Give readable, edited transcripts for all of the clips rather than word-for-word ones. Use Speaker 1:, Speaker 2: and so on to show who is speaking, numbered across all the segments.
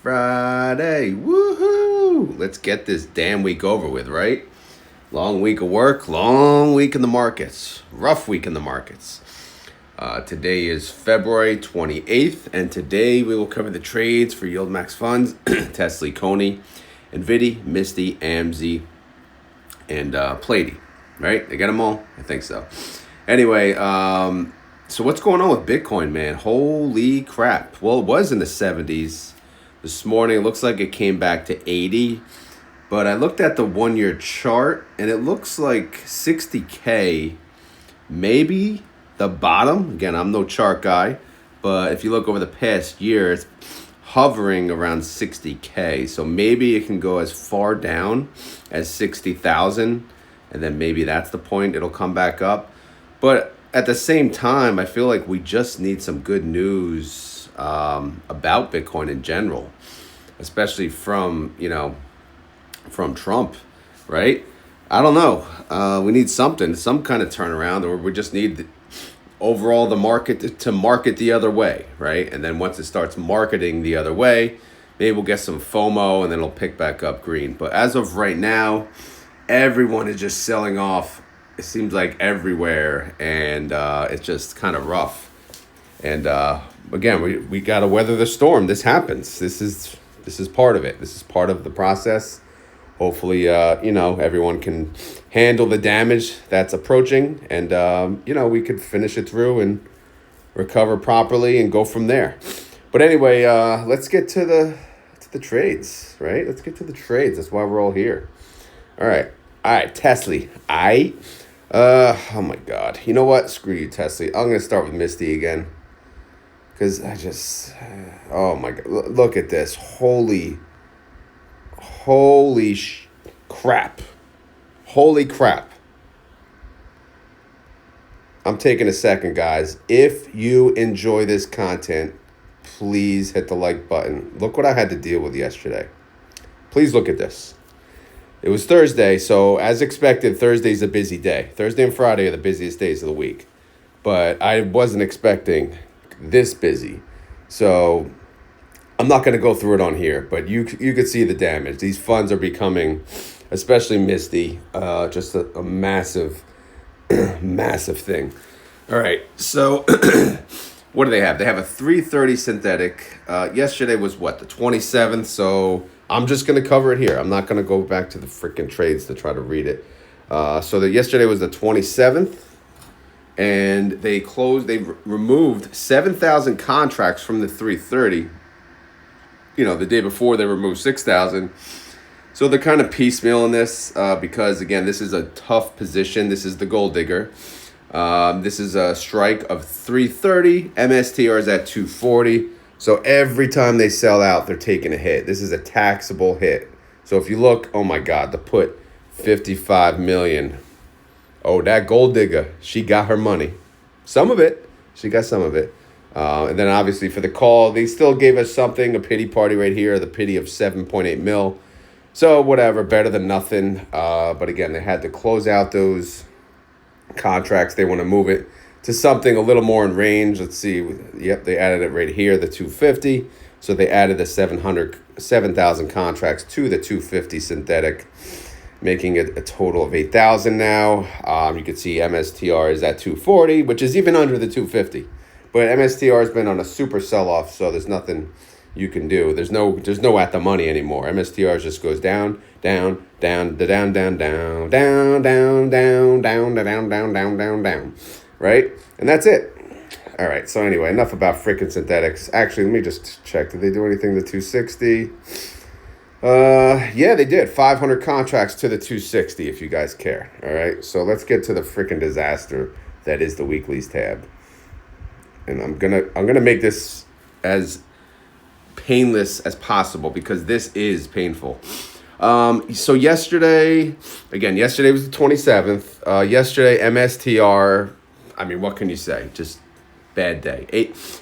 Speaker 1: Friday. Woohoo! Let's get this damn week over with, right? Long week of work, long week in the markets, rough week in the markets. Today is February 28th, and today we will cover the trades for YieldMax funds, Tesley, CONY, NVDY, Misty, AMZY, and PLTY, right? I got them all? I think so. Anyway, so what's going on with Bitcoin, man? Holy crap. Well, it was in the 70s. This morning, it looks like it came back to 80. But I looked at the one-year chart, and it looks like 60K, maybe the bottom. Again, I'm no chart guy, but if you look over the past year, it's hovering around 60K. So maybe it can go as far down as 60,000, and then maybe that's the point. It'll come back up. But at the same time, I feel like we just need some good news about Bitcoin in general, especially from Trump, right? I don't know. We need something, some kind of turnaround, or we just need overall the market to market the other way, right? And then once it starts marketing the other way, maybe we'll get some FOMO and then it'll pick back up green. But as of right now, everyone is just selling off. It seems like everywhere, and it's just kind of rough. And again, we got to weather the storm. This happens. This is part of it. This is part of the process. Hopefully, everyone can handle the damage that's approaching, and we could finish it through and recover properly and go from there. But anyway, let's get to the trades, right? Let's get to the trades. That's why we're all here. All right, Tesley. Oh my God. You know what? Screw you, Tesley. I'm gonna start with Misty again, because oh my God, look at this. Holy crap. Holy crap. I'm taking a second, guys. If you enjoy this content, please hit the like button. Look what I had to deal with yesterday. Please look at this. It was Thursday, so as expected, Thursday's a busy day. Thursday and Friday are the busiest days of the week. But I wasn't expecting this busy. So I'm not going to go through it on here, but you could see the damage. These funds are becoming, especially Misty, just a massive, massive thing. All right, so what do they have? They have a 330 synthetic. Yesterday was what, the 27th? So I'm just going to cover it here. I'm not going to go back to the freaking trades to try to read it. So yesterday was the 27th. And they removed 7,000 contracts from the 330. The day before they removed 6,000. So they're kind of piecemealing this because, again, this is a tough position. This is the gold digger. This is a strike of 330. MSTR is at 240. So every time they sell out, they're taking a hit. This is a taxable hit. So if you look, oh my God, the put 55 million. Oh, that gold digger, she got her money. Some of it. She got some of it. And then obviously for the call, they still gave us something, a pity party right here, the pity of 7.8 mil. So whatever, better than nothing. But again, they had to close out those contracts. They want to move it to something a little more in range. Let's see. Yep, they added it right here, the 250. So they added the 7,000 contracts to the 250 synthetic, making it a total of 8,000 now. You can see MSTR is at 240, which is even under the 250. But MSTR has been on a super sell-off, so there's nothing you can do. There's no at the money anymore. MSTR just goes down, down, down, down, down, down, down, down, down, down, down, down, down, down, down, right? And that's it. All right, so anyway, enough about freaking synthetics. Actually, let me just check. Did they do anything to 260? Yeah, they did. 500 contracts to the 260, if you guys care. All right, so let's get to the freaking disaster that is the weeklies tab. And I'm gonna make this as painless as possible because this is painful. So yesterday was the 27th. Yesterday, MSTR, I mean, what can you say? Just bad day.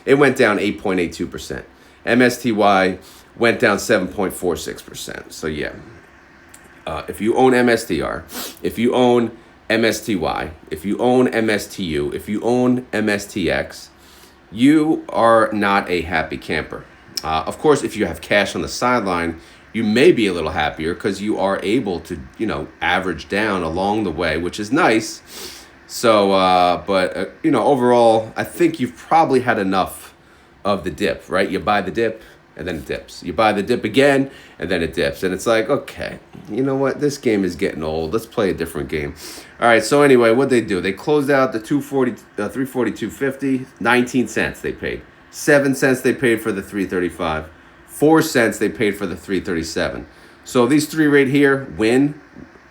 Speaker 1: It went down 8.82%. MSTY went down 7.46%. So yeah, if you own MSTR, if you own MSTY, if you own MSTU, if you own MSTX, you are not a happy camper. Of course, if you have cash on the sideline, you may be a little happier because you are able to, average down along the way, which is nice. So, but overall, I think you've probably had enough of the dip, right? You buy the dip and then it dips. You buy the dip again and then it dips. And it's like, okay, you know what? This game is getting old. Let's play a different game. All right, so anyway, what'd they do? They closed out the 342.50, 19 cents they paid. 7 cents they paid for the 335. 4 cents they paid for the 337. So these three right here win.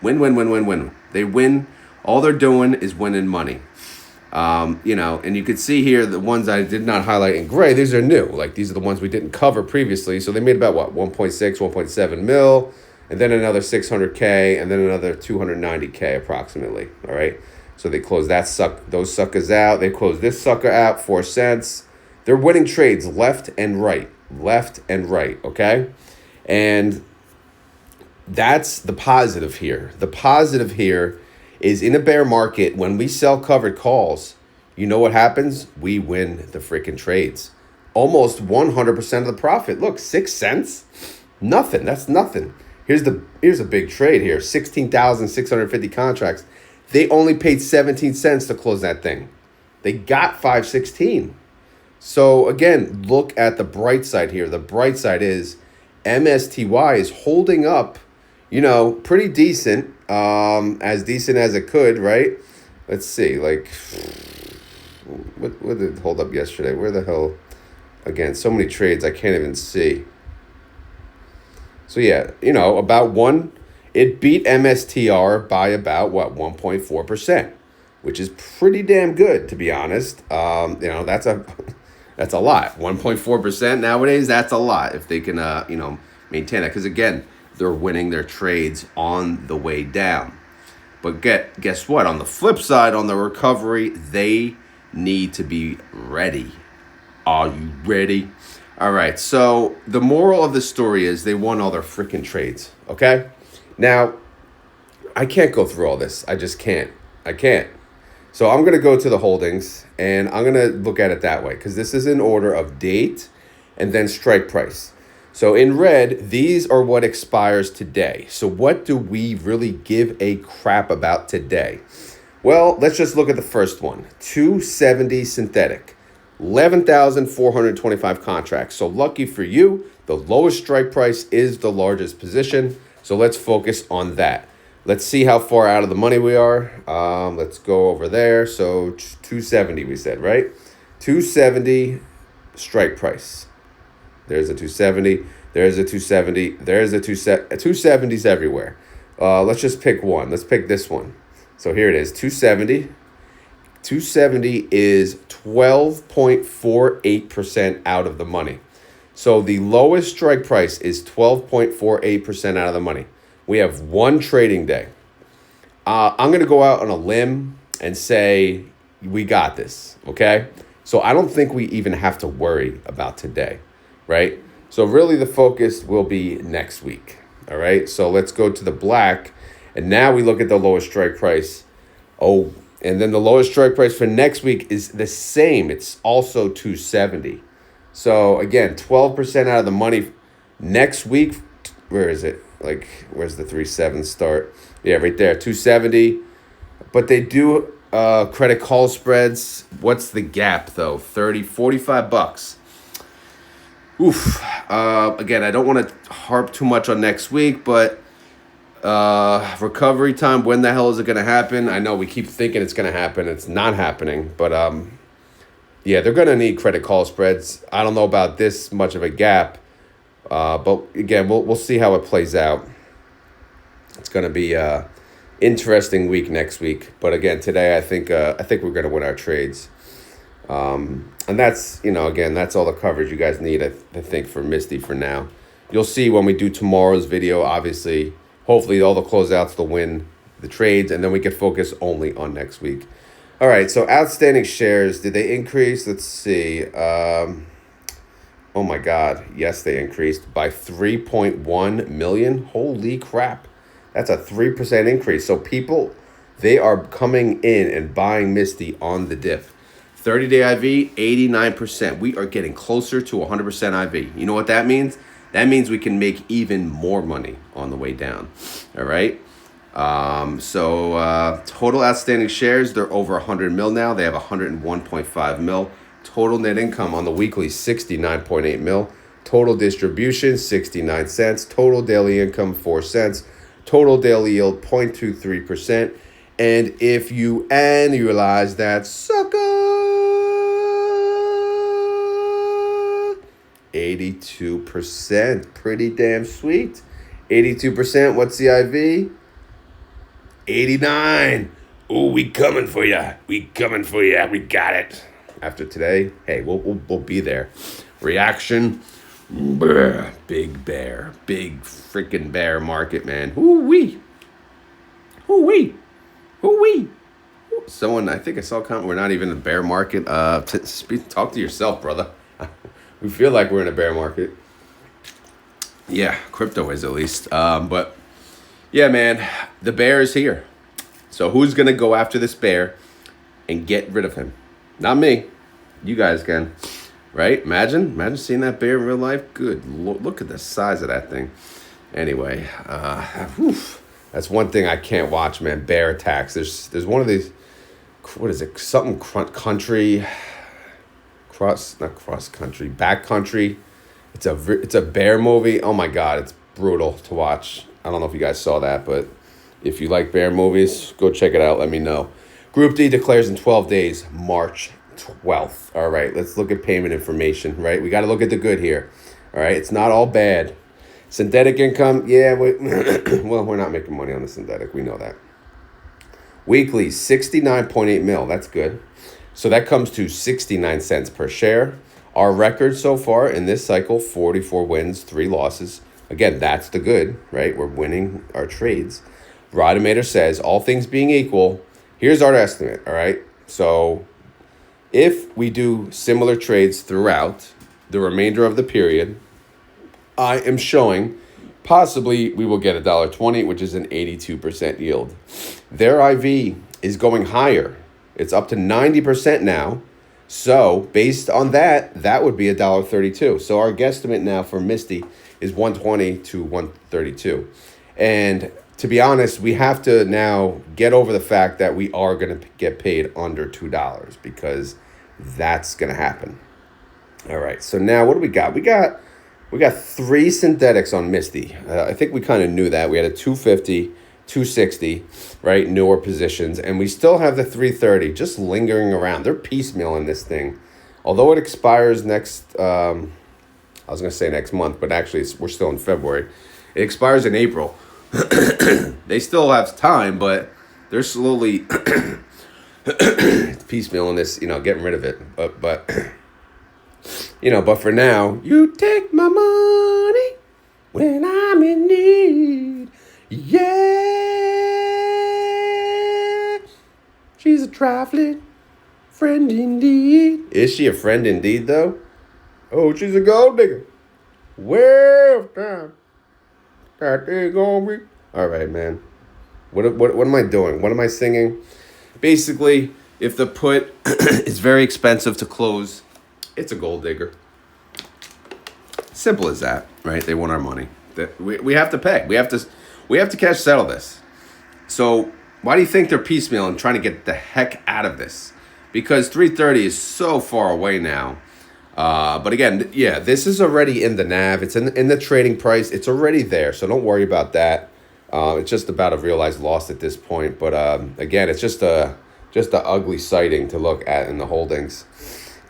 Speaker 1: They win. All they're doing is winning money. And you can see here the ones I did not highlight in gray, these are new. Like these are the ones we didn't cover previously. So they made about 1.6, 1.7 mil, and then another 600K, and then another 290K approximately. All right. So they closed those suckers out. They closed this sucker out, 4 cents. They're winning trades left and right. Okay. And that's the positive here. The positive here is in a bear market, when we sell covered calls, you know what happens? We win the freaking trades. Almost 100% of the profit. Look, 6 cents? Nothing. That's nothing. Here's a big trade here. 16,650 contracts. They only paid 17 cents to close that thing. They got 516. So again, look at the bright side here. The bright side is MSTY is holding up, pretty decent. As decent as it could, right? Let's see, what did it hold up yesterday? Where the hell? Again, so many trades I can't even see. So yeah, about it beat MSTR by about 1.4%, which is pretty damn good, to be honest. That's a lot. 1.4% nowadays, that's a lot if they can maintain that, because again, they're winning their trades on the way down. But guess what? On the flip side, on the recovery, they need to be ready. Are you ready? All right. So the moral of the story is they won all their freaking trades. Okay. Now, I can't go through all this. I just can't. I can't. So I'm going to go to the holdings and I'm going to look at it that way, because this is in order of date and then strike price. So in red, these are what expires today. So what do we really give a crap about today? Well, let's just look at the first one. 270 synthetic, 11,425 contracts. So lucky for you, the lowest strike price is the largest position. So let's focus on that. Let's see how far out of the money we are. Let's go over there. So 270 we said, right? 270 strike price. There's a 270. There's a 270. There's a 270s everywhere. Let's just pick one. Let's pick this one. So here it is, 270. 270 is 12.48% out of the money. So the lowest strike price is 12.48% out of the money. We have one trading day. I'm going to go out on a limb and say we got this, okay? So I don't think we even have to worry about today, right? So really the focus will be next week, all right? So let's go to the black, and now we look at the lowest strike price. Oh, and then the lowest strike price for next week is the same. It's also 270. So again, 12% out of the money next week. Where is it? Where's the 3.7 start? Yeah, right there, 270. But they do credit call spreads. What's the gap though? 30, 45 bucks. Oof. Again, I don't want to harp too much on next week, but recovery time, when the hell is it going to happen? I know we keep thinking it's going to happen. It's not happening. But yeah, they're going to need credit call spreads. I don't know about this much of a gap. But again, we'll see how it plays out. It's going to be interesting week next week. But again, today I think we're going to win our trades. And that's, again, that's all the coverage you guys need, I think, for Misty for now. You'll see when we do tomorrow's video, obviously, hopefully all the closeouts will win the trades, and then we can focus only on next week. All right, so outstanding shares, did they increase? Let's see. Oh my God, yes, they increased by 3.1 million. Holy crap. That's a 3% increase. So people, they are coming in and buying Misty on the dip. 30-day IV, 89%. We are getting closer to 100% IV. You know what that means? That means we can make even more money on the way down. All right. Total outstanding shares, they're over 100 mil now. They have 101.5 mil. Total net income on the weekly, 69.8 mil. Total distribution, 69 cents. Total daily income, 4 cents. Total daily yield, 0.23%. And if you annualize that sucker, 82%. Pretty damn sweet. 82%. What's the IV? 89. Ooh, we coming for ya. We coming for ya. We got it. After today, hey, we'll be there. Reaction. Brr, big bear. Big freaking bear market, man. Ooh-wee. Ooh-wee. Ooh-wee. Someone, I think I saw a comment, we're not even in a bear market. Talk to yourself, brother. We feel like we're in a bear market. Yeah, crypto is at least. But yeah, man, the bear is here. So who's going to go after this bear and get rid of him? Not me. You guys can. Right? Imagine seeing that bear in real life. Good. Look at the size of that thing. Anyway, that's one thing I can't watch, man. Bear attacks. There's one of these, what is it? Something country, not cross country, back country. It's a bear movie. Oh my God, it's brutal to watch. I don't know if you guys saw that, but if you like bear movies, go check it out. Let me know. Group D declares in 12 days, March 12th. All right, let's look at payment information, right? We got to look at the good here. All right, it's not all bad. Synthetic income, yeah, well, we're not making money on the synthetic. We know that. Weekly, 69.8 mil. That's good. So that comes to 69 cents per share. Our record so far in this cycle, 44 wins, 3 losses. Again, that's the good, right? We're winning our trades. Rodemator says, all things being equal, here's our estimate, all right? So if we do similar trades throughout the remainder of the period, I am showing possibly we will get $1.20, which is an 82% yield. Their IV is going higher. It's up to 90% now. So based on that, that would be $1.32. So our guesstimate now for Misty is 120 to 132. And to be honest, we have to now get over the fact that we are going to get paid under $2 because that's going to happen. All right. So now what do we got? We got 3 synthetics on Misty. I think we kind of knew that. We had a 250, 260, right? Newer positions. And we still have the 330 just lingering around. They're piecemealing this thing. Although it expires next, I was going to say next month, but actually we're still in February. It expires in April. They still have time, but they're slowly piecemealing this, getting rid of it. But but for now, you take my money when I'm in need. Yeah, she's a trifling friend indeed. Is she a friend indeed, though? Oh, she's a gold digger. Well, time. That thing gonna be. All right, man. What am I doing? What am I singing? Basically, if the put is very expensive to close, it's a gold digger. Simple as that, right? They want our money. We have to pay. We have to cash settle this. So why do you think they're piecemeal and trying to get the heck out of this? Because 330 is so far away now. But again, yeah, this is already in the NAV. It's in the trading price. It's already there, so don't worry about that. It's just about a realized loss at this point. But again, it's just a ugly sighting to look at in the holdings.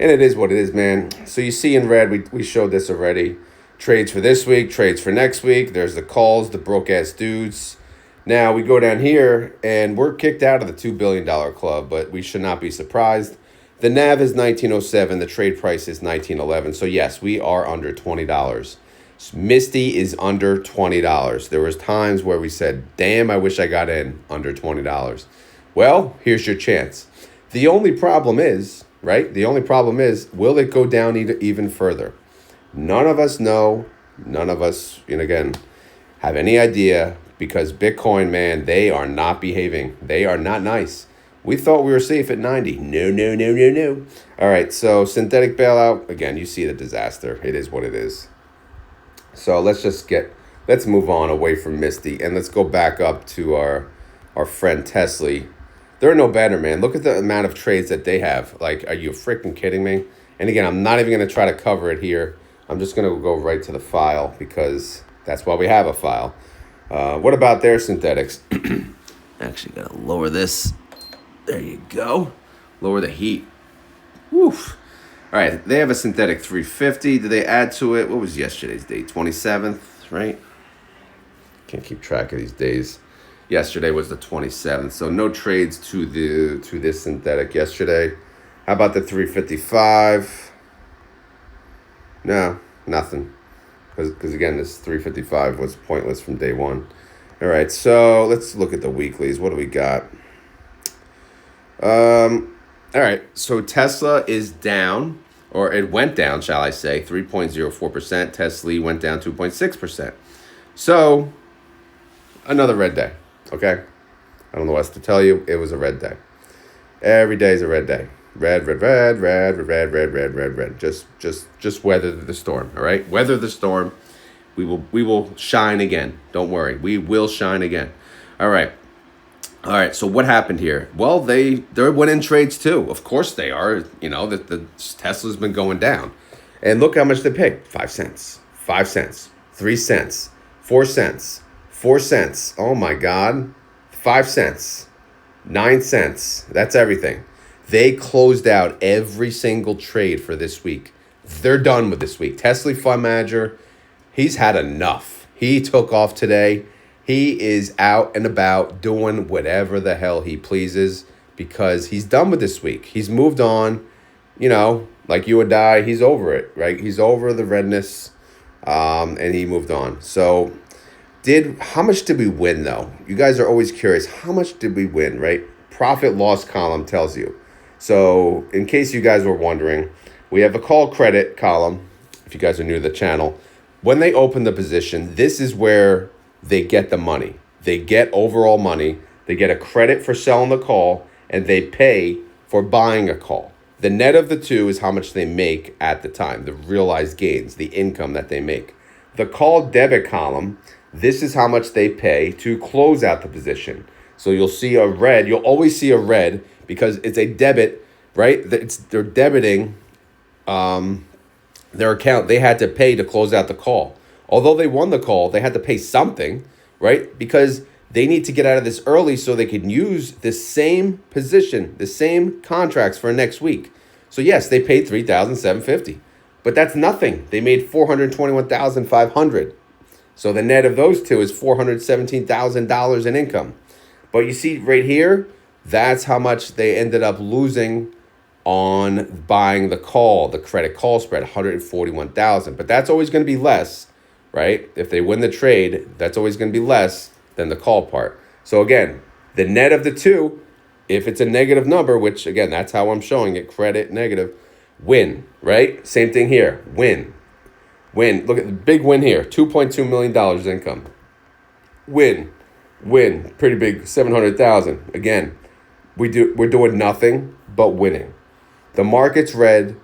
Speaker 1: And it is what it is, man. So you see in red, we showed this already. Trades for this week, trades for next week. There's the calls, the broke-ass dudes. Now we go down here, and we're kicked out of the $2 billion club, but we should not be surprised. The NAV is 1907. The trade price is 1911. So yes, we are under $20. Misty is under $20. There was times where we said, damn, I wish I got in under $20. Well, here's your chance. The only problem is, right? The only problem is, will it go down even further? None of us know. None of us, again, have any idea because Bitcoin, man, they are not behaving. They are not nice. We thought we were safe at 90. No, no, no, no, no. All right, so synthetic bailout. Again, you see the disaster. It is what it is. So let's move on away from Misty and let's go back up to our friend Tesley. They're no better, man. Look at the amount of trades that they have. Like, are you freaking kidding me? And again, I'm not even going to try to cover it here. I'm just going to go right to the file because that's why we have a file. What about their synthetics? Actually, got to lower this. There you go. Lower the heat. Woof. All right, they have a synthetic 350. Did they add to it? What was yesterday's date? 27th, right? Can't keep track of these days. Yesterday was the 27th, so no trades to this synthetic yesterday. How about the 355? No, nothing. Because again, this 355 was pointless from day one. All right, so let's look at the weeklies. What do we got? All right, so Tesla is down, or it went down, shall I say, 3.04%. Tesley went down 2.6%. So, another red day, okay? I don't know what else to tell you. It was a red day. Every day is a red day. Red, red, red, red, red, red, red, red, red. Just weather the storm, all right? Weather the storm. We will shine again. Don't worry. We will shine again. All right. All right, so what happened here? Well, they're winning trades too. Of course they are. You know, the Tesla's been going down. And look how much they paid. 5 cents, 5 cents, 3 cents, 4 cents, 4 cents. Oh my God. 5 cents, 9 cents. That's everything. They closed out every single trade for this week. They're done with this week. TSLY fund manager, he's had enough. He took off today. He is out and about doing whatever the hell he pleases because he's done with this week. He's moved on, you know, like you and I, he's over it, right? He's over the redness, and he moved on. So how much did we win though? You guys are always curious. How much did we win, right? Profit loss column tells you. So in case you guys were wondering, we have a call credit column. If you guys are new to the channel, when they open the position, this is where they get the money. They get overall money. They get a credit for selling the call, and they pay for buying a call. The net of the two is how much they make at the time, the realized gains, the income that they make. The call debit column, this is how much they pay to close out the position. So you'll see a red. You'll always see a red because it's a debit, right? They're debiting their account. They had to pay to close out the call. Although they won the call, they had to pay something, right? Because they need to get out of this early so they can use the same position, the same contracts for next week. So yes, they paid $3,750, but that's nothing. They made $421,500. So the net of those two is $417,000 in income. But you see right here, that's how much they ended up losing on buying the call, the credit call spread, $141,000. But that's always going to be less. Right? If they win the trade, that's always going to be less than the call part. So again, the net of the two, if it's a negative number, which again, that's how I'm showing it, credit negative, win, right? Same thing here, win. Look at the big win here, $2.2 million income. Win, pretty big, 700,000. Again, we're doing nothing but winning. The market's red.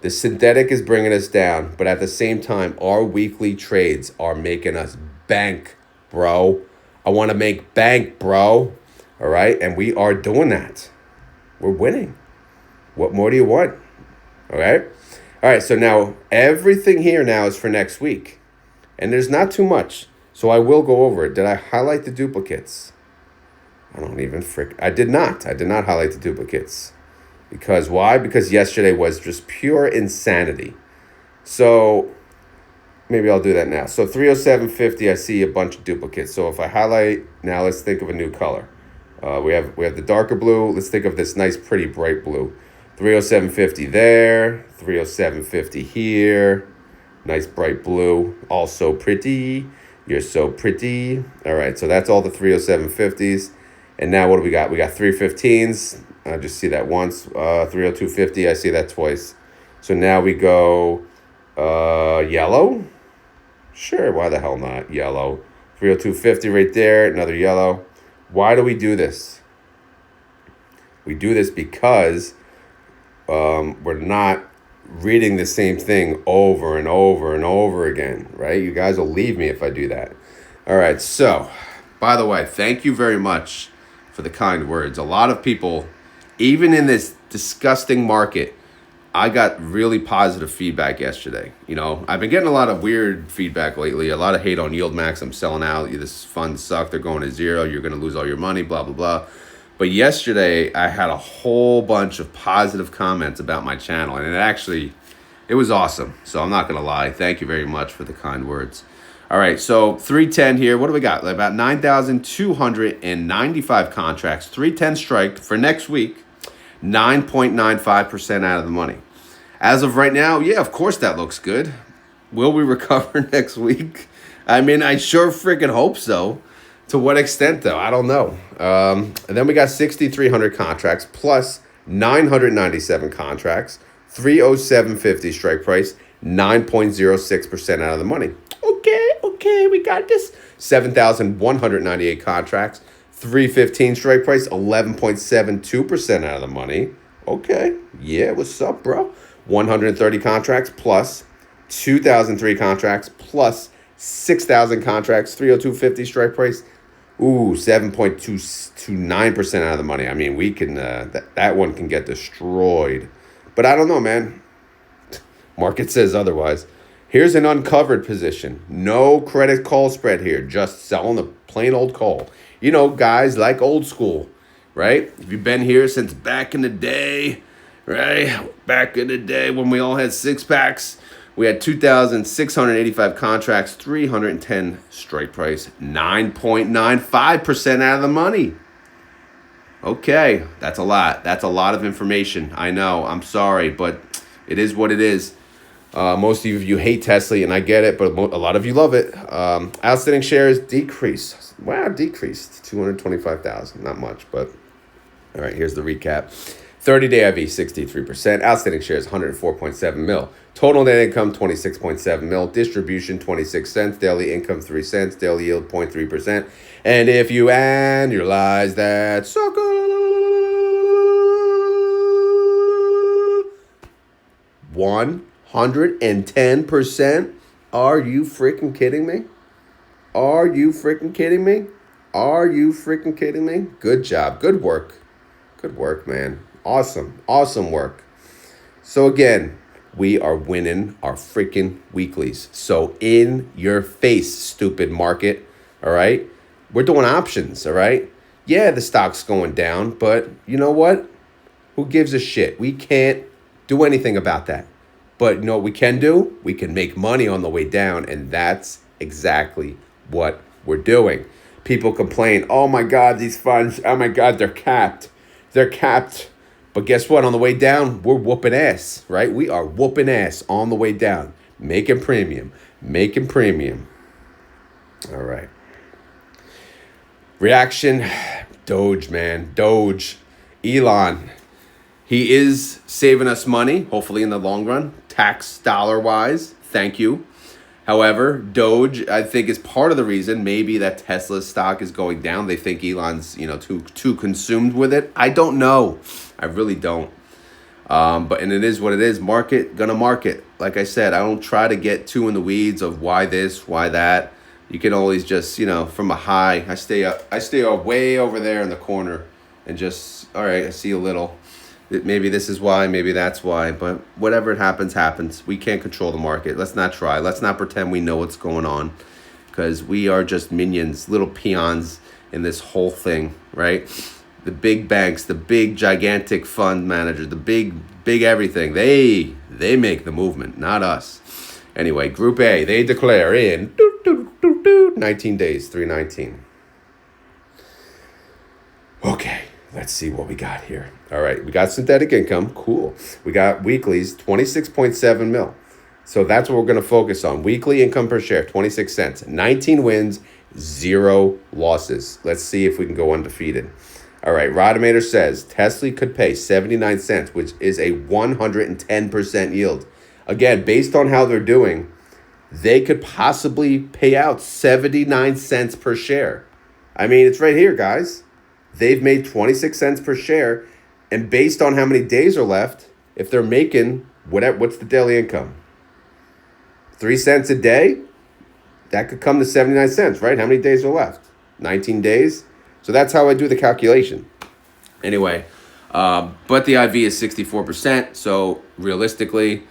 Speaker 1: The synthetic is bringing us down, but at the same time, our weekly trades are making us bank, bro. I want to make bank, bro. All right? And we are doing that. We're winning. What more do you want? All right? All right, so now everything here now is for next week. And there's not too much, so I will go over it. Did I highlight the duplicates? I did not highlight the duplicates. Because why? Because yesterday was just pure insanity. So maybe I'll do that now. So 307.50, I see a bunch of duplicates. So if I highlight, now let's think of a new color. We have the darker blue. Let's think of this nice, pretty bright blue. 307.50 there, 307.50 here. Nice bright blue. Also pretty. You're so pretty. All right, so that's all the 307.50s. And now what do we got? We got 315s. I just see that once. 302.50, I see that twice. So now we go yellow. Sure, why the hell not? Yellow. 302.50 right there, another yellow. Why do we do this? We do this because we're not reading the same thing over and over and over again, right? You guys will leave me if I do that. All right, so, by the way, thank you very much for the kind words. A lot of people, even in this disgusting market, I got really positive feedback yesterday. You know, I've been getting a lot of weird feedback lately, a lot of hate on YieldMax. I'm selling out. This funds suck. They're going to zero. You're going to lose all your money, blah, blah, blah. But yesterday, I had a whole bunch of positive comments about my channel, and it was awesome. So I'm not going to lie. Thank you very much for the kind words. All right, so 310 here. What do we got? About 9,295 contracts, 310 strike for next week, 9.95% out of the money. As of right now, yeah, of course that looks good. Will we recover next week? I mean, I sure freaking hope so. To what extent, though? I don't know. And then we got 6,300 contracts plus 997 contracts, 307.50 strike price, 9.06% out of the money. Okay, we got this. 7,198 contracts, 315 strike price, 11.72% out of the money. Okay, yeah, what's up, bro? 130 contracts plus 2,003 contracts plus 6,000 contracts, 302.50 strike price. Ooh, 7.229% out of the money. I mean, we can that one can get destroyed. But I don't know, man. Market says otherwise. Here's an uncovered position. No credit call spread here. Just selling a plain old call. You know, guys like old school, right? If you've been here since back in the day, right? Back in the day when we all had six packs, we had 2,685 contracts, 310 strike price, 9.95% out of the money. Okay, that's a lot. That's a lot of information. I know. I'm sorry, but it is what it is. Most of you hate Tesley, and I get it, but a lot of you love it. Outstanding shares decreased. Wow, decreased 225,000. Not much, but all right, here's the recap. 30-day IV, 63%. Outstanding shares, 104.7 mil. Total net income, 26.7 mil. Distribution, 26 cents. Daily income, 3 cents. Daily yield, 0.3%. And if you annualize that sucker, 110%? Are you freaking kidding me? Are you freaking kidding me? Are you freaking kidding me? Good job. Good work. Good work, man. Awesome. Awesome work. So again, we are winning our freaking weeklies. So in your face, stupid market. All right? We're doing options. All right? Yeah, the stock's going down, but you know what? Who gives a shit? We can't do anything about that. But you know what we can do? We can make money on the way down, and that's exactly what we're doing. People complain, oh my God, these funds, oh my God, they're capped. They're capped. But guess what? On the way down, we're whooping ass, right? We are whooping ass on the way down. Making premium. Making premium. All right. Reaction, Doge, man. Doge. Elon. He is saving us money, hopefully in the long run, tax dollar-wise. Thank you. However, Doge, I think, is part of the reason maybe that Tesla's stock is going down. They think Elon's, too consumed with it. I don't know. I really don't. And it is what it is. Market, gonna market. Like I said, I don't try to get too in the weeds of why this, why that. You can always just, from a high, I stay way over there in the corner and just, all right, I see a little. Maybe this is why, maybe that's why, but whatever it happens, happens. We can't control the market. Let's not try. Let's not pretend we know what's going on, because we are just minions, little peons in this whole thing, right? The big banks, the big gigantic fund managers, the big everything, they make the movement, not us. Anyway, Group A, they declare in 19 days, 319. Okay. Let's see what we got here. All right, we got synthetic income. Cool. We got weeklies, 26.7 mil. So that's what we're going to focus on. Weekly income per share, 26 cents. 19 wins, 0 losses. Let's see if we can go undefeated. All right, Rodamator says Tesley could pay 79 cents, which is a 110% yield. Again, based on how they're doing, they could possibly pay out 79 cents per share. I mean, it's right here, guys. They've made 26 cents per share. And based on how many days are left, if they're making what's the daily income? 3 cents a day? That could come to 79 cents, right? How many days are left? 19 days? So that's how I do the calculation. Anyway, but the IV is 64%. So realistically,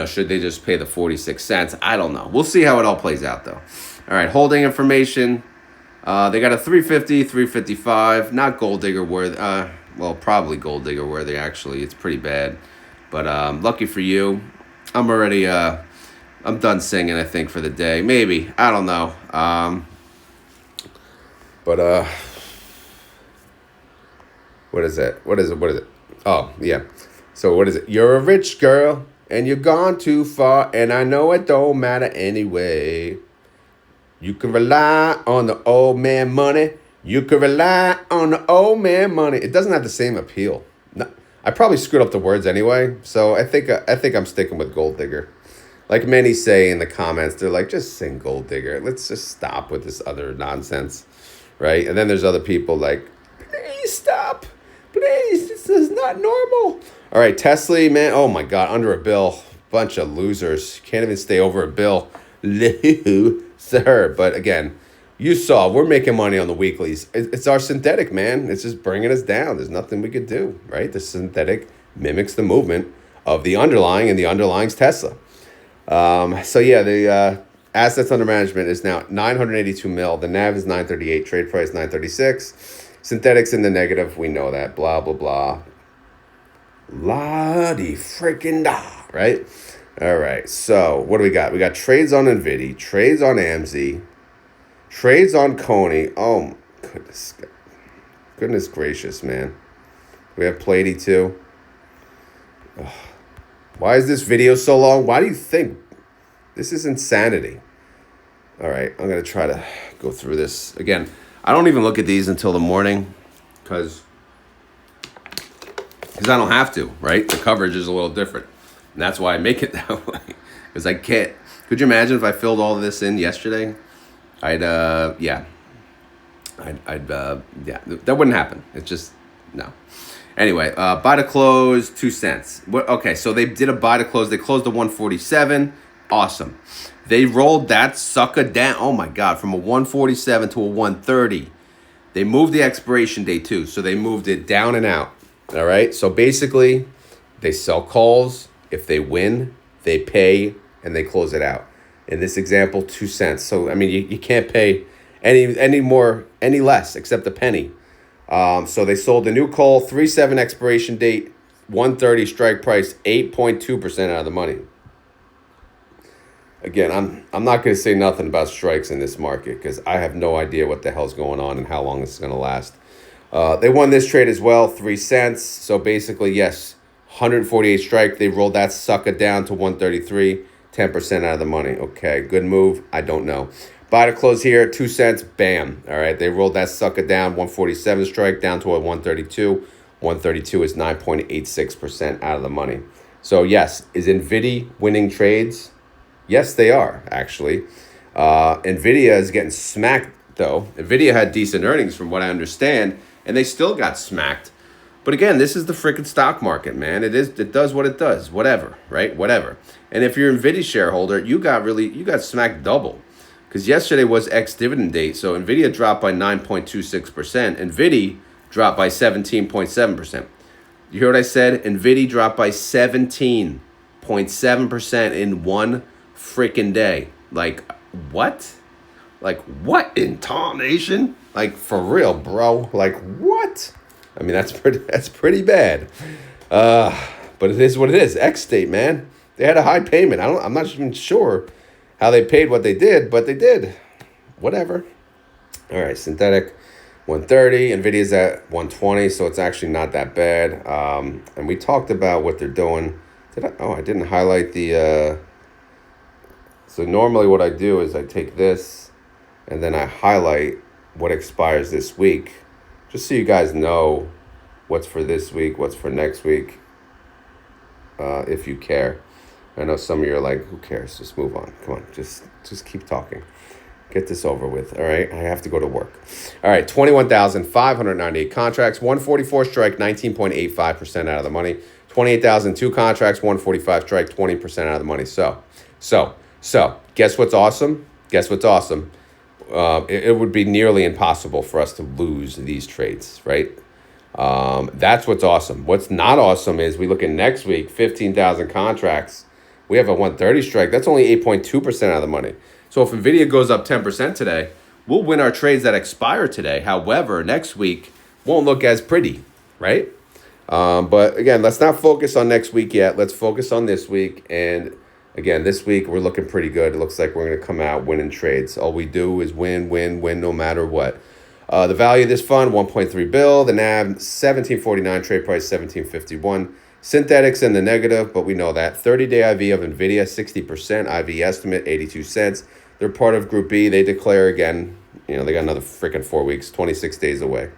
Speaker 1: should they just pay the 46 cents? I don't know. We'll see how it all plays out, though. All right, holding information. They got a 350, 355. Not gold digger worthy. Well, probably gold digger worthy, actually. It's pretty bad. But lucky for you, I'm already... I'm done singing, I think, for the day. Maybe. I don't know. But what is it? What is it? Oh, yeah. So what is it? You're a rich girl, and you're gone too far, and I know it don't matter anyway. You can rely on the old man money. You can rely on the old man money. It doesn't have the same appeal. No, I probably screwed up the words anyway, so I think I'm sticking with Gold Digger. Like many say in the comments, they're like, just sing Gold Digger. Let's just stop with this other nonsense, right? And then there's other people like, please stop. Please, this is not normal. All right, Tesley, man. Oh, my God, under a bill. Bunch of losers. Can't even stay over a bill. Loser. But again, you saw we're making money on the weeklies. It's our synthetic, man. It's just bringing us down. There's nothing we could do, right? The synthetic mimics the movement of the underlying, and the underlying's Tesla. So yeah, the assets under management is now 982 mil. The NAV is 938. Trade price 936. Synthetics in the negative. We know that. Blah blah blah. La di freaking da. Right. All right. So what do we got? We got trades on NVDY, trades on AMZY, trades on CONY. Oh goodness gracious, man. We have PLTY too. Ugh. Why is this video so long? Why do you think? This is insanity. All right, I'm going to try to go through this. Again, I don't even look at these until the morning because I don't have to, right? The coverage is a little different. And that's why I make it that way. Because I can't. Could you imagine if I filled all of this in yesterday? That wouldn't happen. It's just, no. Anyway, buy to close, 2 cents. Okay, so they did a buy to close. They closed to 147. Awesome. They rolled that sucker down. Oh, my God, from a 147 to a 130. They moved the expiration date, too. So they moved it down and out. All right? So basically, they sell calls. If they win, they pay, and they close it out. In this example, 2 cents. So, I mean, you can't pay any less except a penny. So they sold the new call, 3/7 expiration date, 130 strike price, 8.2% out of the money. Again, I'm not going to say nothing about strikes in this market because I have no idea what the hell's going on and how long this is going to last. They won this trade as well, 3 cents. So basically, yes, 148 strike. They rolled that sucker down to 133, 10% out of the money. Okay, good move. I don't know. Buy to close here, 2 cents, bam. All right, they rolled that sucker down, 147 strike, down to a 132. 132 is 9.86% out of the money. So yes, is NVIDIA winning trades? Yes, they are, actually. Nvidia is getting smacked, though. Nvidia had decent earnings, from what I understand, and they still got smacked. But again, this is the freaking stock market, man. It does what it does, whatever, right? Whatever. And if you're an Nvidia shareholder, you got smacked double. Because yesterday was ex-dividend date, so NVIDIA dropped by 9.26%. NVIDIA dropped by 17.7%. You hear what I said? NVIDIA dropped by 17.7% in one freaking day. Like, what? Like, what in tarnation? Like, for real, bro. Like, what? I mean, that's pretty bad. But it is what it is. X-State, man. They had a high payment. I'm not even sure how they paid what they did, but they did. Whatever. All right, synthetic 130. NVIDIA's at 120, so it's actually not that bad. And we talked about what they're doing. I didn't highlight the... So normally what I do is I take this and then I highlight what expires this week, just so you guys know what's for this week, what's for next week, if you care. I know some of you are like, who cares? Just move on. Come on, just keep talking. Get this over with, all right? I have to go to work. All right, 21,598 contracts, 144 strike, 19.85% out of the money. 28,002 contracts, 145 strike, 20% out of the money. So, guess what's awesome? Guess what's awesome? It would be nearly impossible for us to lose these trades, right? That's what's awesome. What's not awesome is we look at next week, 15,000 contracts. We have a 130 strike. That's only 8.2% out of the money. So if Nvidia goes up 10% today, we'll win our trades that expire today. However, next week won't look as pretty, right? But again, let's not focus on next week yet. Let's focus on this week. And again, this week we're looking pretty good. It looks like we're going to come out winning trades. All we do is win no matter what. The value of this fund, 1.3 bill. The NAV, 1749. Trade price, 1751. Synthetics in the negative, but we know that. 30-day IV of Nvidia, 60%. IV estimate, 82 cents. They're part of Group B. They declare again, they got another freaking 4 weeks, 26 days away.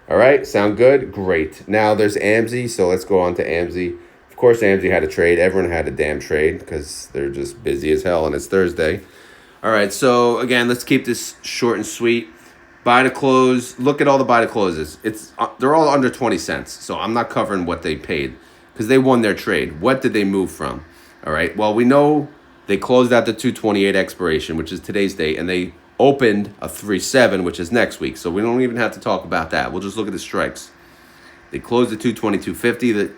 Speaker 1: All right, sound good? Great. Now there's AMZY, so let's go on to AMZY. Of course, AMZY had a trade. Everyone had a damn trade because they're just busy as hell and it's Thursday. All right, so again, let's keep this short and sweet. Buy to close. Look at all the buy to closes. They're all under 20 cents, so I'm not covering what they paid because they won their trade. What did they move from? All right, well, we know they closed out the 228 expiration, which is today's date, and they opened a 3.7, which is next week. So we don't even have to talk about that. We'll just look at the strikes. They closed the 222.50. That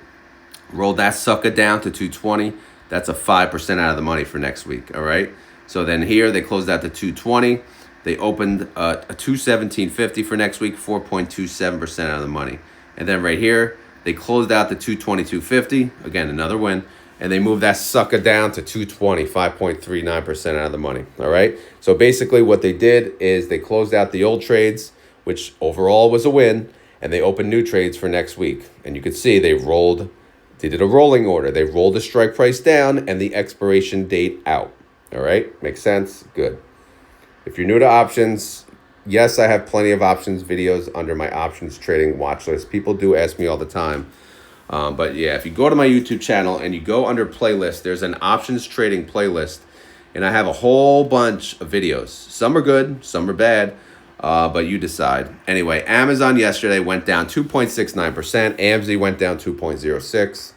Speaker 1: rolled that sucker down to 220. That's a 5% out of the money for next week. All right. So then here they closed out the 220. They opened a 217.50 for next week, 4.27% out of the money. And then right here they closed out the 222.50. Again, another win. And they moved that sucker down to 220, 5.39% out of the money. All right. So basically what they did is they closed out the old trades, which overall was a win, and they opened new trades for next week. And you can see they did a rolling order. They rolled the strike price down and the expiration date out. All right. Makes sense? Good. If you're new to options, yes, I have plenty of options videos under my options trading watch list. People do ask me all the time. But yeah, if you go to my YouTube channel and you go under playlist, there's an options trading playlist. And I have a whole bunch of videos. Some are good, some are bad, but you decide. Anyway, Amazon yesterday went down 2.69%. AMZY went down 2.06%.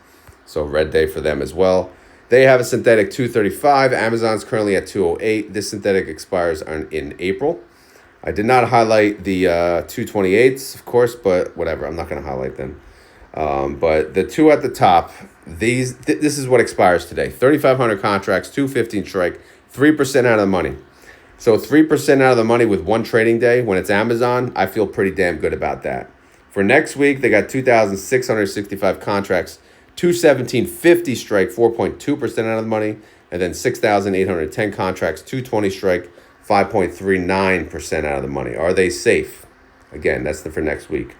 Speaker 1: So red day for them as well. They have a synthetic 235. Amazon's currently at 208. This synthetic expires in April. I did not highlight the 228s, of course, but whatever. I'm not going to highlight them. But the two at the top, this is what expires today. 3,500 contracts, 215 strike, 3% out of the money. So 3% out of the money with one trading day when it's Amazon, I feel pretty damn good about that. For next week, they got 2,665 contracts, 217.50 strike, 4.2% out of the money, and then 6,810 contracts, 220 strike, 5.39% out of the money. Are they safe? Again, that's for next week.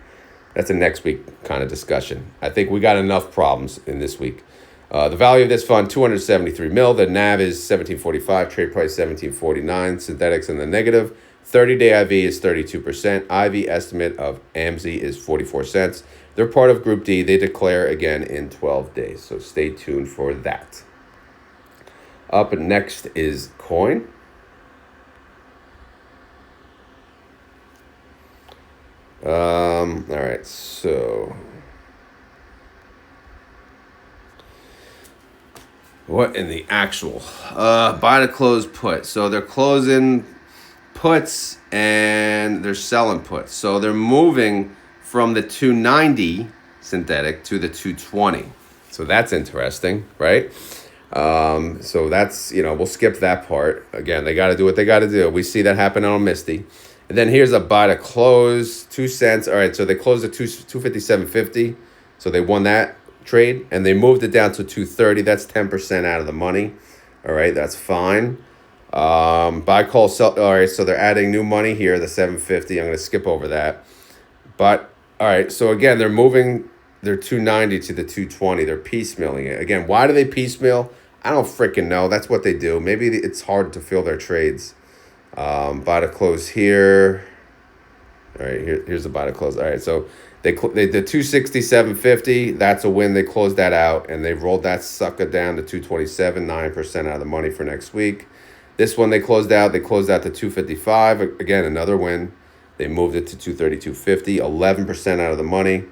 Speaker 1: That's a next week kind of discussion. I think we got enough problems in this week. The value of this fund, 273 mil. The NAV is 1745. Trade price 1749. Synthetics in the negative. 30-day IV is 32%. IV estimate of AMZY is 44 cents. They're part of Group D. They declare again in 12 days. So stay tuned for that. Up next is CONY. All right, so what in the actual buy to close put? So they're closing puts and they're selling puts. So they're moving from the 290 synthetic to the 220. So that's interesting, right? So that's, we'll skip that part. Again, they got to do what they got to do. We see that happen on Misty. And then here's a buy to close, 2 cents. All right, so they closed at 257.50. So they won that trade, and they moved it down to 230. That's 10% out of the money. All right, that's fine. Buy, call, sell. All right, so they're adding new money here, the 750. I'm going to skip over that. But, all right, so again, they're moving their 290 to the 220. They're piecemealing it. Again, why do they piecemeal? I don't freaking know. That's what they do. Maybe it's hard to fill their trades. Buy to close here. All right, here's the buy to close. All right, so they did 267.50. That's a win. They closed that out, and they rolled that sucker down to 227, 9% out of the money for next week. This one they closed out. They closed out to 255. Again, another win. They moved it to 232.50, 11% out of the money.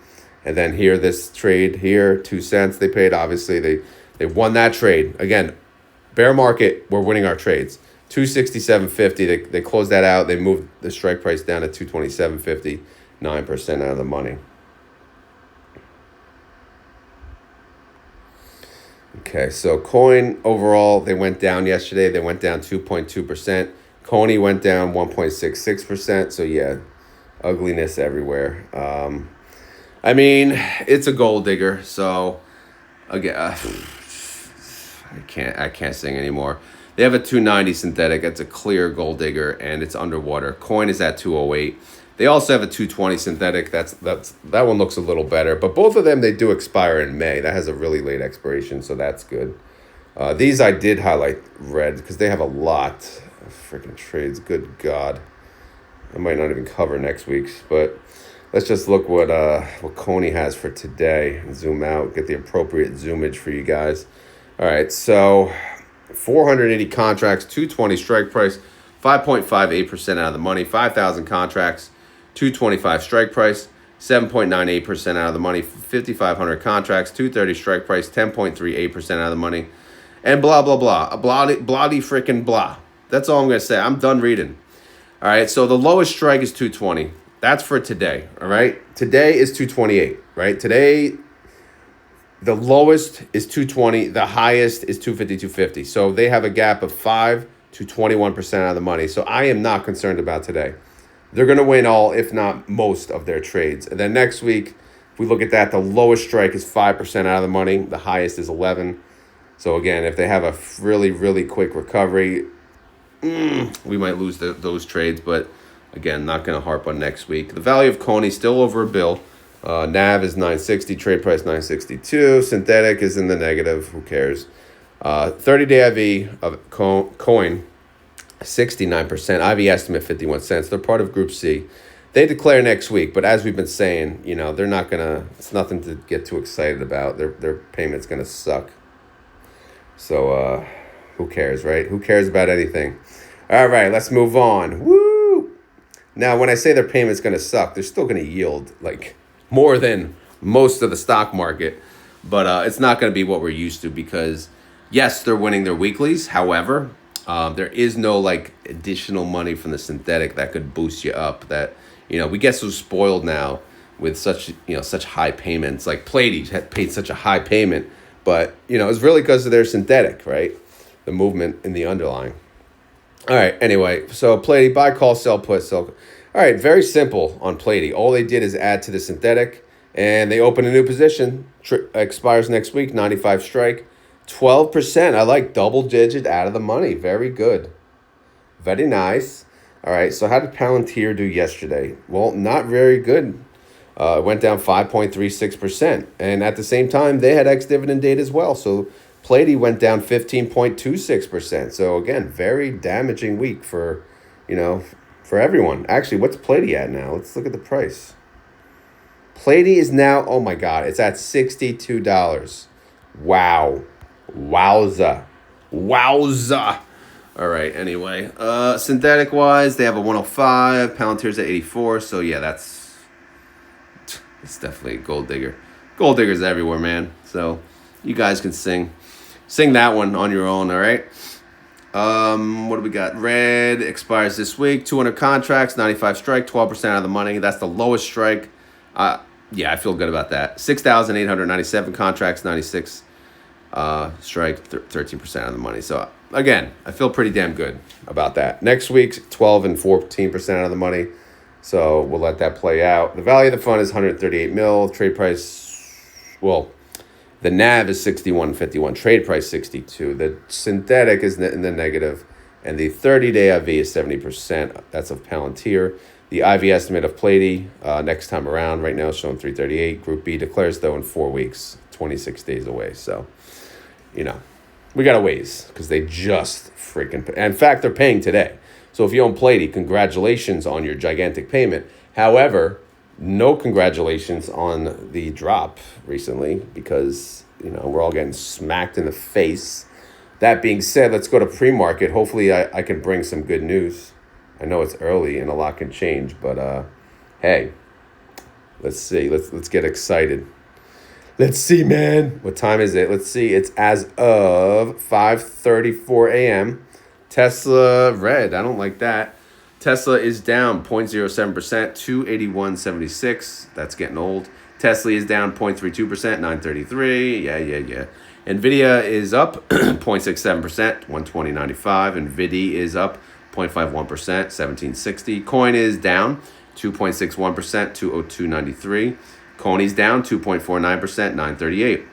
Speaker 1: And then here, this trade here, 2 cents they paid. Obviously, they won that trade. Again, bear market, we're winning our trades. 267.50. They closed that out. They moved the strike price down to 227.50, 9% out of the money. Okay, so coin overall, they went down yesterday. They went down 2.2%. CONY went down 1.66%. So yeah, ugliness everywhere. I mean, it's a gold digger. So again, I can't sing anymore. They have a 290 synthetic. That's a clear gold digger, and it's underwater. Coin is at 208. They also have a 220 synthetic. That one looks a little better. But both of them, they do expire in May. That has a really late expiration, so that's good. These I did highlight red because they have a lot of freaking trades. Good God. I might not even cover next week's, but let's just look what CONY has for today. Zoom out, get the appropriate zoomage for you guys. All right, so 480 contracts, 220 strike price, 5.58% out of the money, 5,000 contracts, 225 strike price, 7.98% out of the money, 5,500 contracts, 230 strike price, 10.38% out of the money, and blah, blah, blah. Bloody freaking blah. That's all I'm going to say. I'm done reading. All right, so the lowest strike is 220. That's for today, all right? Today is 228, right? Today, the lowest is 220. The highest is 250, 250. So they have a gap of 5 to 21% out of the money. So I am not concerned about today. They're going to win all, if not most, of their trades. And then next week, if we look at that, the lowest strike is 5% out of the money. The highest is 11. So again, if they have a really, really quick recovery, we might lose those trades. But again, not going to harp on next week. The value of CONY still over $1 billion. NAV is 960, trade price 962. Synthetic is in the negative. Who cares? 30-day IV of coin, 69%. IV estimate 51 cents. They're part of Group C. They declare next week, but as we've been saying, they're not gonna. It's nothing to get too excited about. Their payment's gonna suck. So who cares, right? Who cares about anything? All right, let's move on. Woo! Now, when I say their payment's gonna suck, they're still gonna yield like more than most of the stock market, but it's not gonna be what we're used to because yes, they're winning their weeklies. However, there is no like additional money from the synthetic that could boost you up. That we get so spoiled now with such high payments. Like PLTY had paid such a high payment, but it's really because of their synthetic, right? The movement in the underlying. All right. Anyway, so PLTY, buy, call, sell, put, sell. All right. Very simple on PLTY. All they did is add to the synthetic, and they open a new position. Expires next week. 95 strike. 12%. I like double digit out of the money. Very good. Very nice. All right. So how did Palantir do yesterday? Well, not very good. It went down 5.36%. And at the same time, they had ex-dividend date as well. So PLTY went down 15.26%. So again, very damaging week for everyone. Actually, what's PLTY at now? Let's look at the price. PLTY is now, oh my God, it's at $62. Wow. Wowza. All right, anyway. Synthetic-wise, they have a 105. Palantir's at 84. So, yeah, it's definitely a gold digger. Gold diggers everywhere, man. So, you guys can sing that one on your own, all right? What do we got? Red expires this week. 200 contracts, 95 strike, 12% out of the money. That's the lowest strike. Yeah, I feel good about that. 6,897 contracts, 96 strike, 13% of the money. So again, I feel pretty damn good about that. Next week's 12 and 14% of the money. So we'll let that play out. The value of the fund is 138 mil. Trade price, well, the NAV is 61.51. Trade price 62. The synthetic is in the negative, and the 30-day IV is 70%. That's of Palantir. The IV estimate of PLTY next time around right now is showing 338. Group B declares though in 4 weeks, 26 days away. So, we got a ways because they just freaking pay. In fact, they're paying today. So if you own PLTY, congratulations on your gigantic payment. However, no congratulations on the drop recently because, we're all getting smacked in the face That being said, let's go to pre-market. Hopefully I can bring some good news. I know it's early and a lot can change, but hey, let's see. Let's get excited. Let's see, man. What time is it? Let's see. It's as of 5:34 a.m. Tesla red. I don't like that. Tesla is down 0.07%, 281.76. That's getting old. Tesley is down 0.32%, 933. Yeah. Nvidia is up 0.67%, 120.95. NVDY is up 0.51%, 1760. Coin is down 2.61%, 202.93. CONY's down 2.49%, 938.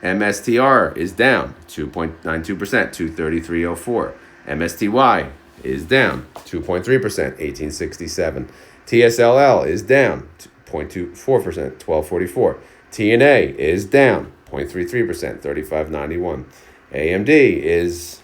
Speaker 1: MSTR is down 2.92%, 233.04. MSTY is down 2.3%, 1867. TSLL is down 0.24%, 1244. TNA is down 0.33%, 3591. AMD is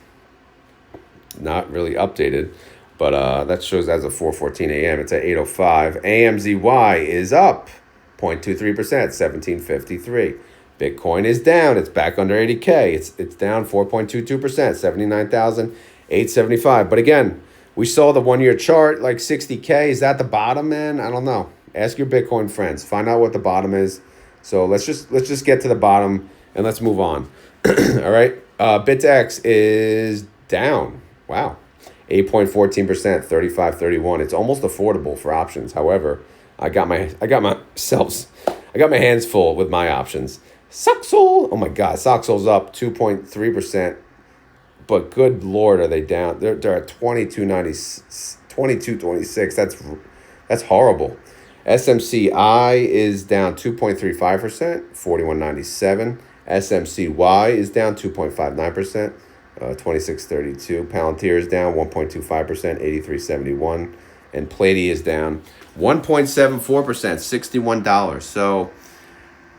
Speaker 1: not really updated, but that shows as of 4:14 a.m. It's at 8:05. AMZY is up 0.23%, 1753. Bitcoin is down. It's back under 80K. It's down 4.22%, 79,875. But again, we saw the 1 year chart, like 60K. Is that the bottom, man? I don't know. Ask your Bitcoin friends. Find out what the bottom is. So let's just get to the bottom and let's move on. All right. BitX is down. Wow. 8.14%, 35.31. It's almost affordable for options. However, I got my hands full with my options. Soxol, oh my God, Soxol's up 2.3%, but good Lord, are they down? They're at 22.26. That's horrible. SMCI is down 2.35%, 41.97. SMCY is down 2.59%, 26.32. Palantir is down 1.25%, 83.71. And PLTY is down 1.74%, $61. So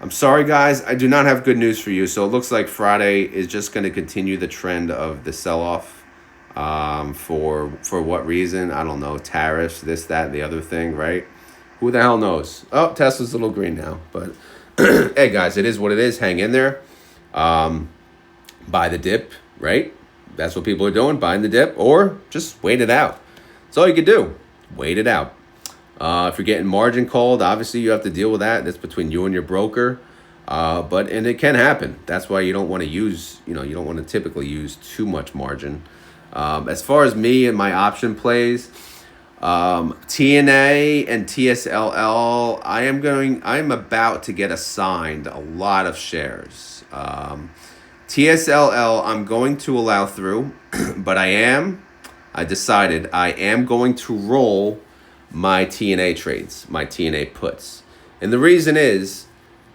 Speaker 1: I'm sorry, guys. I do not have good news for you. So it looks like Friday is just going to continue the trend of the sell-off. For what reason? I don't know. Tariffs, this, that, the other thing, right? Who the hell knows? Oh, Tesla's a little green now. But hey, guys, it is what it is. Hang in there. Buy the dip, right? That's what people are doing, buying the dip. Or just wait it out. That's all you can do. Wait it out. If you're getting margin called, obviously you have to deal with that. That's between you and your broker. And it can happen. That's why you don't want to use, you don't want to typically use too much margin. As far as me and my option plays, TNA and TSLL, I'm about to get assigned a lot of shares. TSLL, I'm going to allow through, but I decided I am going to roll my TNA trades, my TNA puts. And the reason is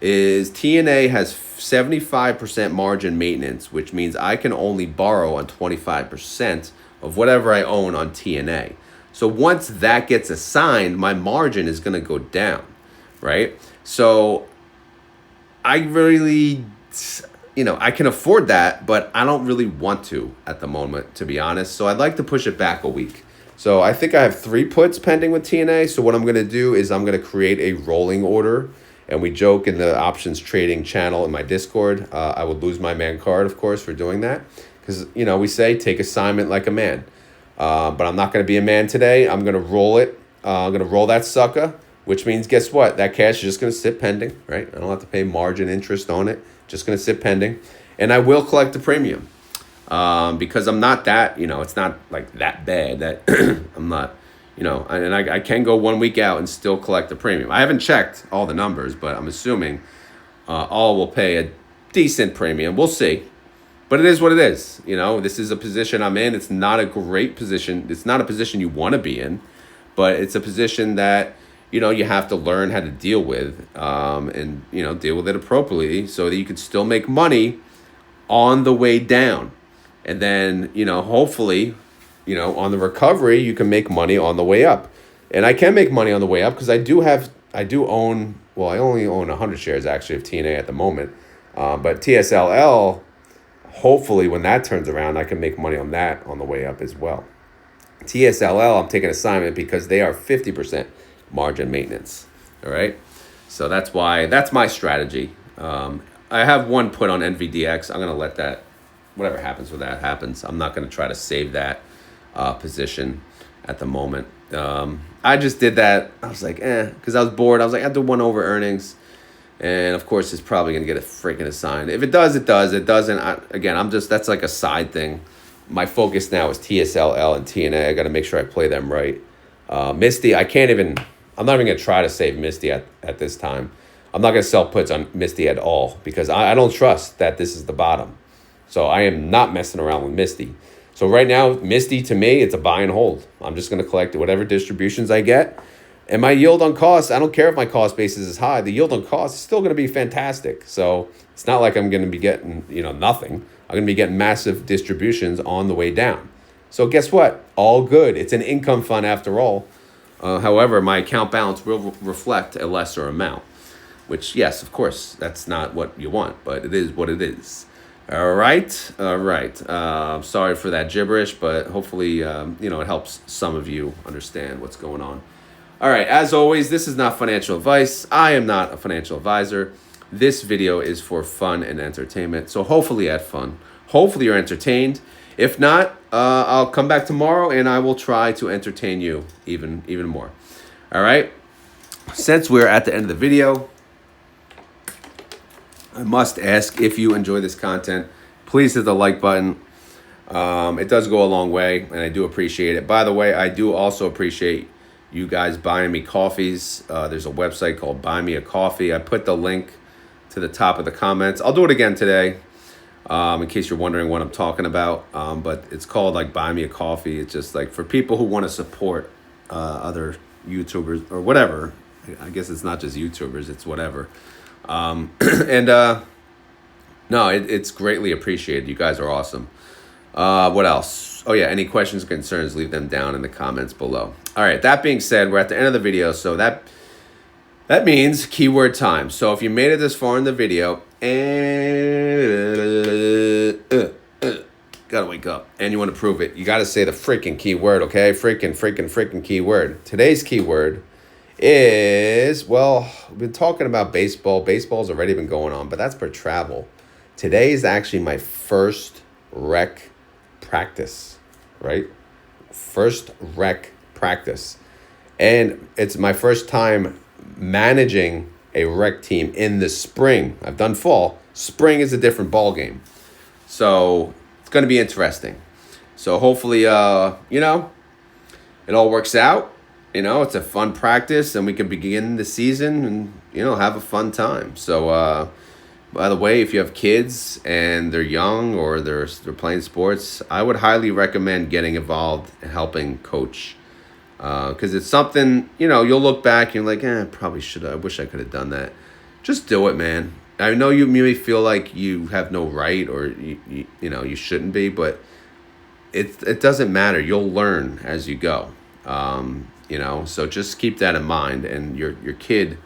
Speaker 1: TNA has 75% margin maintenance, which means I can only borrow on 25% of whatever I own on TNA. So once that gets assigned, my margin is going to go down, right? So I really, I can afford that, but I don't really want to at the moment, to be honest. So I'd like to push it back a week. So I think I have 3 puts pending with TNA. So what I'm going to do is I'm going to create a rolling order. And we joke in the options trading channel in my Discord. I would lose my man card, of course, for doing that. Because, we say take assignment like a man. But I'm not going to be a man today. I'm going to roll it. I'm going to roll that sucker, which means, guess what? That cash is just going to sit pending, right? I don't have to pay margin interest on it. Just going to sit pending. And I will collect the premium. Because I'm not that, it's not like that bad that I'm not, and I can go 1 week out and still collect the premium. I haven't checked all the numbers, but I'm assuming all will pay a decent premium. We'll see. But it is what it is. This is a position I'm in. It's not a great position. It's not a position you want to be in, but it's a position that, you have to learn how to deal with and, deal with it appropriately so that you can still make money on the way down. And then, hopefully, on the recovery, you can make money on the way up. And I can make money on the way up because I only own 100 shares actually of TNA at the moment. But TSLL, hopefully when that turns around, I can make money on that on the way up as well. TSLL, I'm taking assignment because they are 50% margin maintenance. All right. So that's my strategy. I have one put on NVDX. I'm going to let that whatever happens with that happens. I'm not going to try to save that position at the moment. I just did that. I was like, because I was bored. I was like, I do one over earnings. And of course, it's probably going to get a freaking assign. If it does, it does. It doesn't, that's like a side thing. My focus now is TSLY and TNA. I got to make sure I play them right. Misty, I'm not even going to try to save Misty at this time. I'm not going to sell puts on Misty at all because I don't trust that this is the bottom. So I am not messing around with Misty. So right now, Misty, to me, it's a buy and hold. I'm just going to collect whatever distributions I get. And my yield on cost, I don't care if my cost basis is high. The yield on cost is still going to be fantastic. So it's not like I'm going to be getting, nothing. I'm going to be getting massive distributions on the way down. So guess what? All good. It's an income fund after all. However, my account balance will reflect a lesser amount, which, yes, of course, that's not what you want, but it is what it is. All right. Sorry for that gibberish, but hopefully, it helps some of you understand what's going on. All right. As always, this is not financial advice. I am not a financial advisor. This video is for fun and entertainment. So hopefully you had fun. Hopefully you're entertained. If not, I'll come back tomorrow and I will try to entertain you even more. All right. Since we're at the end of the video, I must ask, if you enjoy this content, please hit the like button. It does go a long way, and I do appreciate it. By the way, I do also appreciate you guys buying me coffees. There's a website called Buy Me a Coffee. I put the link to the top of the comments. I'll do it again today, in case you're wondering what I'm talking about. But it's called like Buy Me a Coffee. It's just like for people who want to support other YouTubers or whatever. I guess it's not just YouTubers, it's whatever. It's greatly appreciated. You guys are awesome. What else? Oh yeah, any questions or concerns, leave them down in the comments below. All right, that being said, we're at the end of the video, so that means keyword time. So if you made it this far in the video and gotta wake up and you want to prove it, you gotta say the freaking keyword, okay? Freaking keyword. Today's keyword is, well, we've been talking about baseball. Baseball's already been going on, but that's for travel. Today is actually my first rec practice, right? First rec practice. And it's my first time managing a rec team in the spring. I've done fall. Spring is a different ball game. So it's going to be interesting. So hopefully, it all works out. It's a fun practice and we can begin the season and, have a fun time. So, by the way, if you have kids and they're young or they're playing sports, I would highly recommend getting involved and helping coach. Because it's something, you'll look back and you're like, probably should. I wish I could have done that. Just do it, man. I know you may feel like you have no right or, you shouldn't be, but it doesn't matter. You'll learn as you go. So just keep that in mind. And your kid,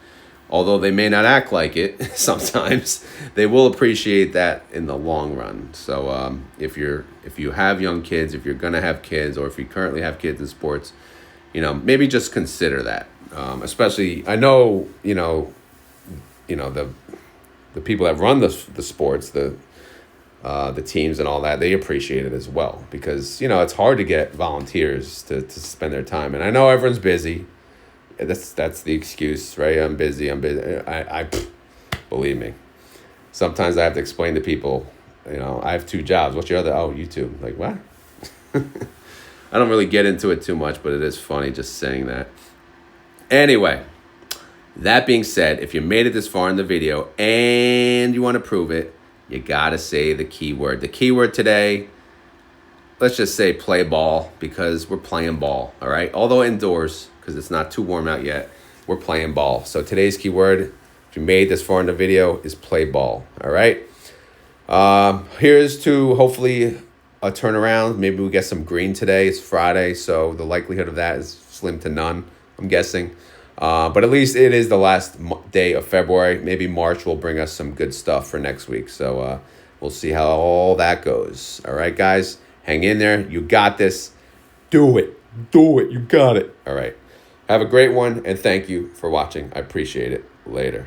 Speaker 1: although they may not act like it sometimes, they will appreciate that in the long run. So if you have young kids, if you're going to have kids, or if you currently have kids in sports, maybe just consider that. Especially, I know, the people that run the sports, the teams and all that, they appreciate it as well, because it's hard to get volunteers to spend their time. And I know everyone's busy. That's the excuse, right? I'm busy. I believe me. Sometimes I have to explain to people, I have 2 jobs. What's your other? Oh, YouTube. Like, what? I don't really get into it too much, but it is funny just saying that. Anyway, that being said, if you made it this far in the video and you want to prove it, you got to say the keyword. The keyword today, let's just say play ball, because we're playing ball, all right? Although indoors, because it's not too warm out yet, we're playing ball. So today's keyword, if you made this far in the video, is play ball, all right? Here's to hopefully a turnaround. Maybe we get some green today. It's Friday, so the likelihood of that is slim to none, I'm guessing. But at least it is the last day of February. Maybe March will bring us some good stuff for next week. So we'll see how all that goes. All right, guys, hang in there. You got this. Do it. You got it. All right. Have a great one, and thank you for watching. I appreciate it. Later.